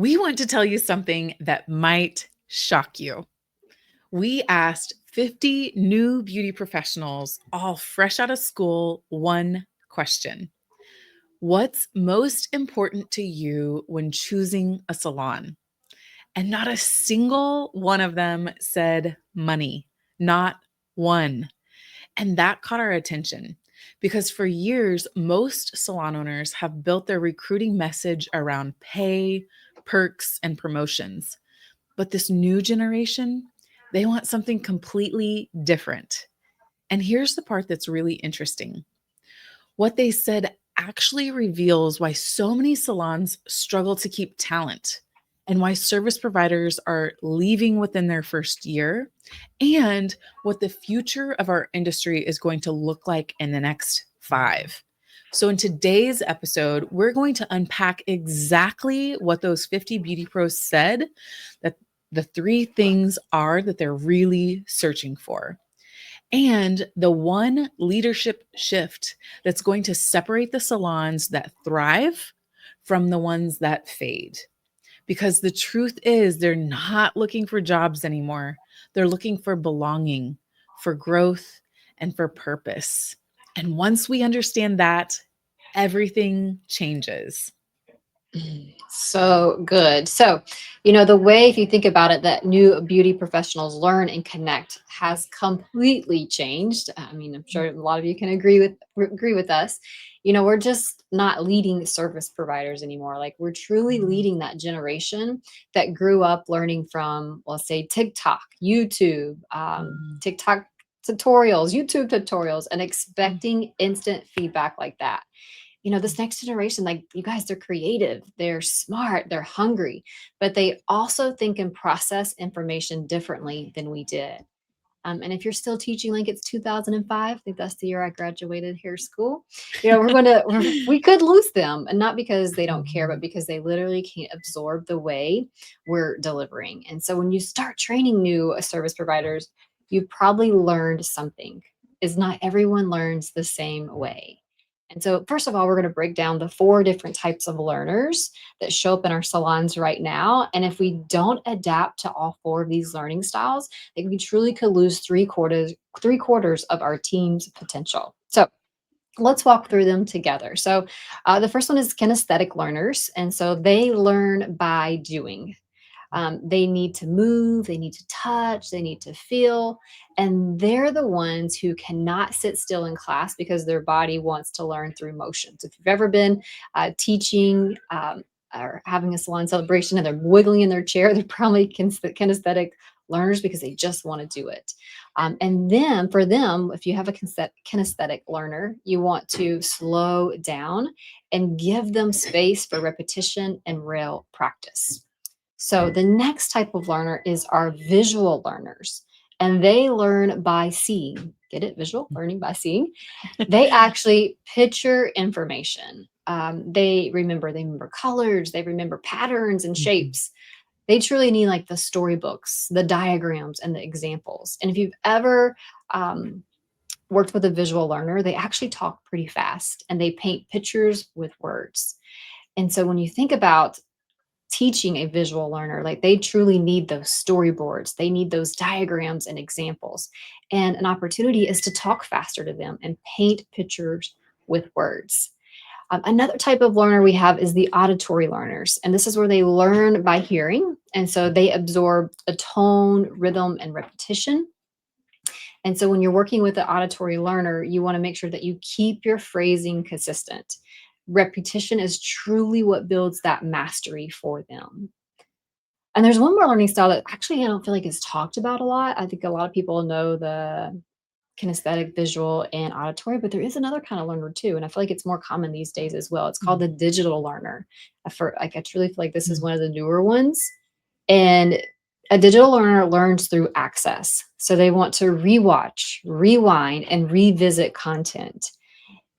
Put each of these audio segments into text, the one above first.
We want to tell you something that might shock you. We asked 50 new beauty professionals, all fresh out of school, one question. What's most important to you when choosing a salon? And not a single one of them said money, not one. And that caught our attention because for years, most salon owners have built their recruiting message around pay, perks, and promotions. But this new generation, they want something completely different. And here's the part that's really interesting. What they said actually reveals why so many salons struggle to keep talent and why service providers are leaving within their first year and what the future of our industry is going to look like in the next 5. So, in today's episode, we're going to unpack exactly what those 50 beauty pros said that the 3 things are that they're really searching for and the one leadership shift that's going to separate the salons that thrive from the ones that fade. Because the truth is, they're not looking for jobs anymore. They're looking for belonging, for growth, and for purpose. And once we understand that, everything changes. So good. So, the way, if you think about it, that new beauty professionals learn and connect has completely changed. I mean, I'm sure a lot of you can agree with us. We're just not leading service providers anymore. Like we're truly Mhm. leading that generation that grew up learning from, let's say, TikTok, YouTube, Mhm. TikTok tutorials, YouTube tutorials, and Mhm. expecting instant feedback like that. This next generation, like you guys, they're creative, they're smart, they're hungry, but they also think and process information differently than we did. And if you're still teaching like it's 2005, I think that's the year I graduated hair school. We could lose them, and not because they don't care, but Mhm. because they literally can't absorb the way we're delivering. And so when you start training new service providers, you probably learned something. Is not everyone learns the same way. And so, first of all, we're going to break down the 4 different types of learners that show up in our salons right now. And if we don't adapt to all 4 of these learning styles, like we truly could lose three quarters of our team's potential. So let's walk through them together. So the first one is kinesthetic learners, and so they learn by doing. They need to move, they need to touch, they need to feel, and they're the ones who cannot sit still in class because their body wants to learn through motions. If you've ever been teaching or having a salon celebration and they're wiggling in their chair, they're probably kinesthetic learners because they just want to do it. And then for them, if you have a kinesthetic learner, you want to slow down and give them space for repetition and real practice. So the next type of learner is our visual learners, and they learn by seeing. Get it? Visual learning by seeing. They actually picture information. They remember colors, they remember patterns and Mhm. shapes. They truly need like the storybooks, the diagrams, and the examples. And if you've ever worked with a visual learner, they actually talk pretty fast and they paint pictures with words. And so when you think about teaching a visual learner, like they truly need those storyboards, they need those diagrams and examples. And an opportunity is to talk faster to them and paint pictures with words. Another type of learner we have is the auditory learners, and this is where they learn by hearing. And so they absorb a tone, rhythm, and repetition. And so when you're working with the auditory learner, you want to make sure that you keep your phrasing consistent. Repetition is truly what builds that mastery for them. And there's one more learning style that actually I don't feel like is talked about a lot. I think a lot of people know the kinesthetic, visual, and auditory, but there is another kind of learner too. And I feel like it's more common these days as well. It's called the Mhm. digital learner. I truly feel like this is Mhm. one of the newer ones. And a digital learner learns through access. So they want to rewatch, rewind, and revisit content.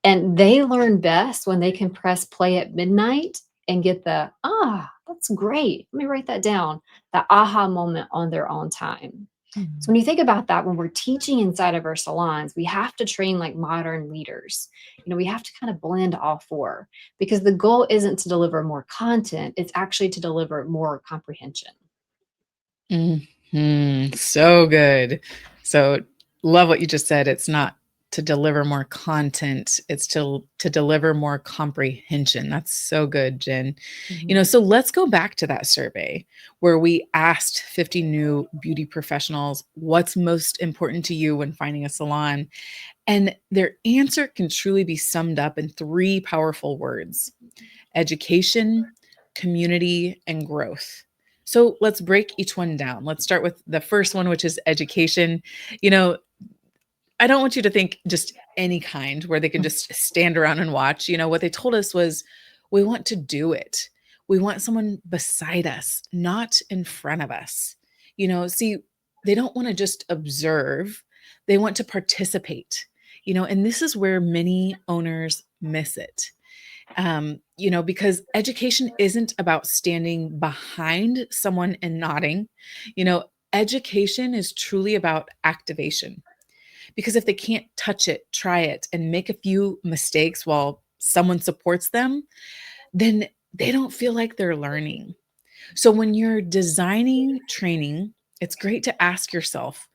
And they learn best when they can press play at midnight and get that's great. Let me write that down. The aha moment on their own time. So Mhm. when you think about that, when we're teaching inside of our salons, we have to train like modern leaders. We have to kind of blend all four because the goal isn't to deliver more content, it's actually to deliver more comprehension. So good. So love what you just said. It's not to deliver more content, it's to deliver more comprehension. That's so good, Jen. Mhm. So let's go back to that survey where we asked 50 new beauty professionals what's most important to you when finding a salon. And their answer can truly be summed up in three powerful words: education, community, and growth. So let's break each one down. Let's start with the first one, which is education. You know, I don't want you to think just any kind where they can just stand around and watch. What they told us was we want to do it. We want someone beside us, not in front of us. See, they don't want to just observe, they want to participate. And this is where many owners miss it. Because education isn't about standing behind someone and nodding. Education is truly about activation. Because if they can't touch it, try it, and make a few mistakes while someone supports them, then they don't feel like they're learning. So when you're designing training, it's great to ask yourself,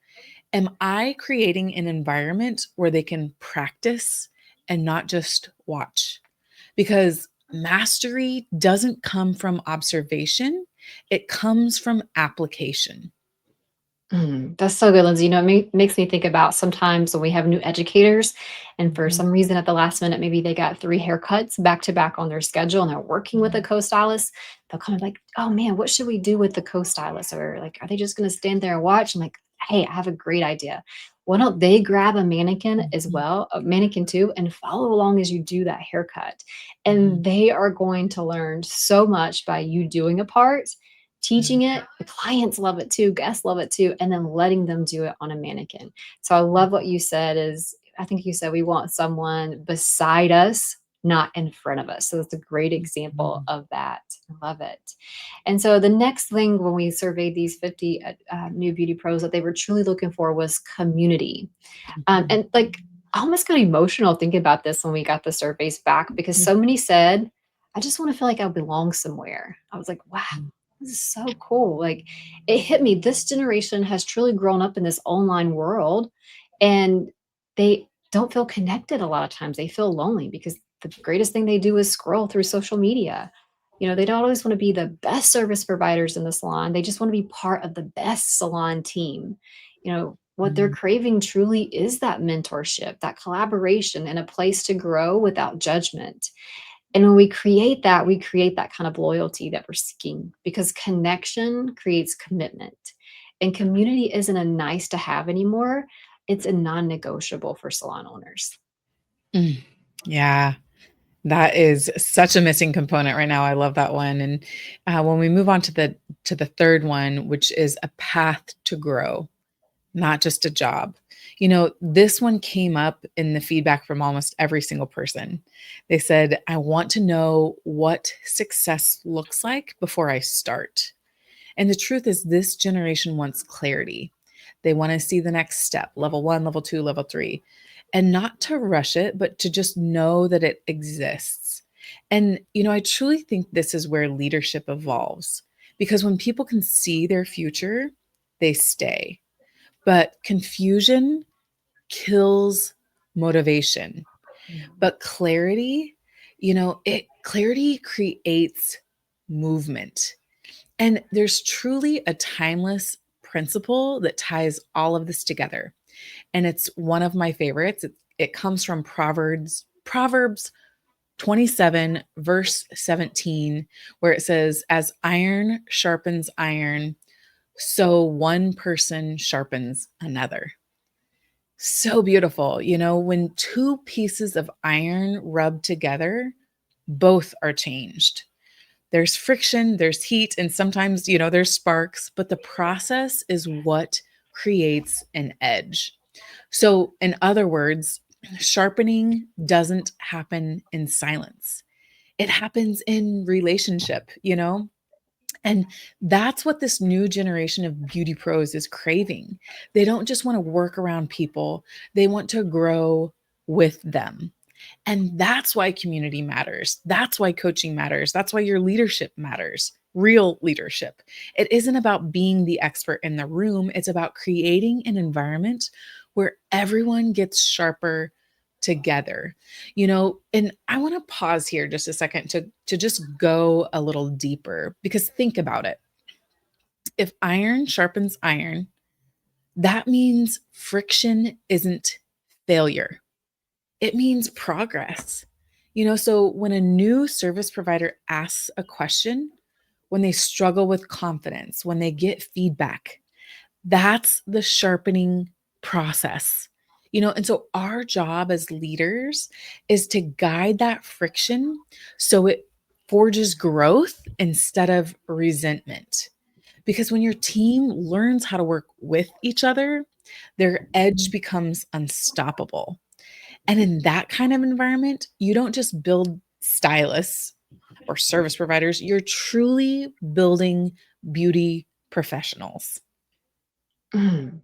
am I creating an environment where they can practice and not just watch? Because mastery doesn't come from observation, it comes from application. That's so good, Lindsay. It makes me think about sometimes when we have new educators, and for Mhm, some reason at the last minute, maybe they got three haircuts back to back on their schedule and they're working with a mhm, co-stylist. They'll kind of like, oh man, what should we do with the co-stylist? Or like, are they just going to stand there and watch? I'm like, hey, I have a great idea. Why don't they grab a mannequin as mhm, well, a mannequin too, and follow along as you do that haircut? mhm, And they are going to learn so much by you doing a part, mhm, teaching it. The clients love it too, guests love it too, and then letting them do it on a mannequin. So I love what you said is, I think you said we want someone beside us, not in front of us. So that's a great example mhm, of that. I love it. And so the next thing when we surveyed these 50 new beauty pros that they were truly looking for was community. mhm, And like, I almost got emotional thinking about this when we got the surveys back because mhm, so many said, I just want to feel like I belong somewhere. I was like, wow, mhm, this is so cool. Like, it hit me. This generation has truly grown up in this online world and they don't feel connected a lot of times. They feel lonely because the greatest thing they do is scroll through social media. They don't always want to be the best service providers in the salon. They just want to be part of the best salon team. What they're mhm. craving truly is that mentorship, that collaboration, and a place to grow without judgment. And when we create that kind of loyalty that we're seeking because connection creates commitment. And community isn't a nice to have anymore, it's a non negotiable for salon owners. Mm. Yeah, that is such a missing component right now. I love that one. And when we move on to the third one, which is a path to grow, not just a job. This one came up in the feedback from almost every single person. They said, I want to know what success looks like before I start. And the truth is, this generation wants clarity. They want to see the next step, level one, level two, level three, and not to rush it, but to just know that it exists. And, I truly think this is where leadership evolves because when people can see their future, they stay. But confusion kills motivation. But clarity, clarity creates movement. And there's truly a timeless principle that ties all of this together. And it's one of my favorites. It comes from Proverbs 27, verse 17, where it says, as iron sharpens iron, so one person sharpens another. So beautiful. When two pieces of iron rub together, both are changed. There's friction, there's heat, and sometimes, there's sparks, but the process is what creates an edge. So, in other words, sharpening doesn't happen in silence, it happens in relationship. And that's what this new generation of beauty pros is craving. They don't just want to work around people, they want to grow with them. And that's why community matters. That's why coaching matters. That's why your leadership matters. Real leadership. It isn't about being the expert in the room, it's about creating an environment where everyone gets sharper together. And I want to pause here just a second to just go a little deeper, because think about it. If iron sharpens iron, that means friction isn't failure, it means progress. So when a new service provider asks a question, when they struggle with confidence, when they get feedback, that's the sharpening process. And so our job as leaders is to guide that friction so it forges growth instead of resentment. Because when your team learns how to work with each other, their edge becomes unstoppable. And in that kind of environment, you don't just build stylists or service providers, you're truly building beauty professionals.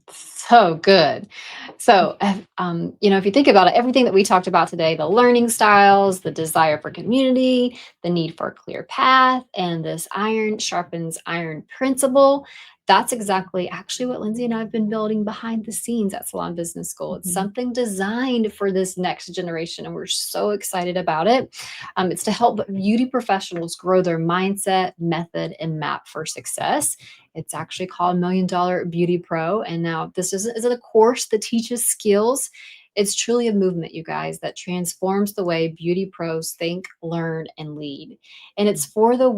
So good. So, if you think about it, everything that we talked about today, the learning styles, the desire for community, the need for a clear path, and this iron sharpens iron principle, that's exactly actually what Lindsay and I have been building behind the scenes at Salon Business School. It's Mhm. something designed for this next generation, and we're so excited about it. It's to help beauty professionals grow their mindset, method, and map for success. It's actually called $1 Million Beauty Pro. And now this isn't a course that teaches skills. It's truly a movement, you guys, that transforms the way beauty pros think, learn, and lead. And it's for the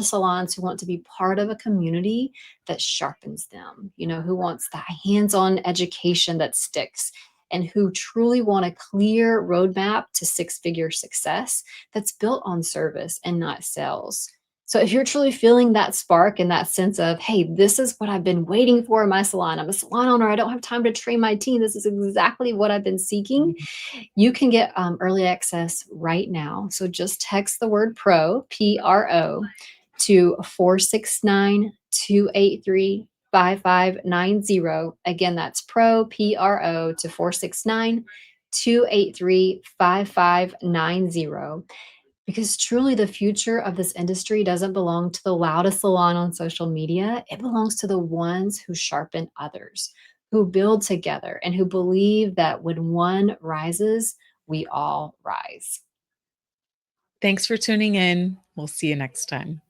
salons who want to be part of a community that sharpens them, who wants that hands on education that sticks, and who truly want a clear roadmap to six-figure success that's built on service and not sales. So if you're truly feeling that spark and that sense of, hey, this is what I've been waiting for in my salon. I'm a salon owner. I don't have time to train my team. This is exactly what I've been seeking. You can get early access right now. So just text the word PRO, PRO, to 469 283 5590. Again, that's PRO, PRO, to 469 283 5590. Because truly, the future of this industry doesn't belong to the loudest salon on social media. It belongs to the ones who sharpen others, who build together, and who believe that when one rises, we all rise. Thanks for tuning in. We'll see you next time.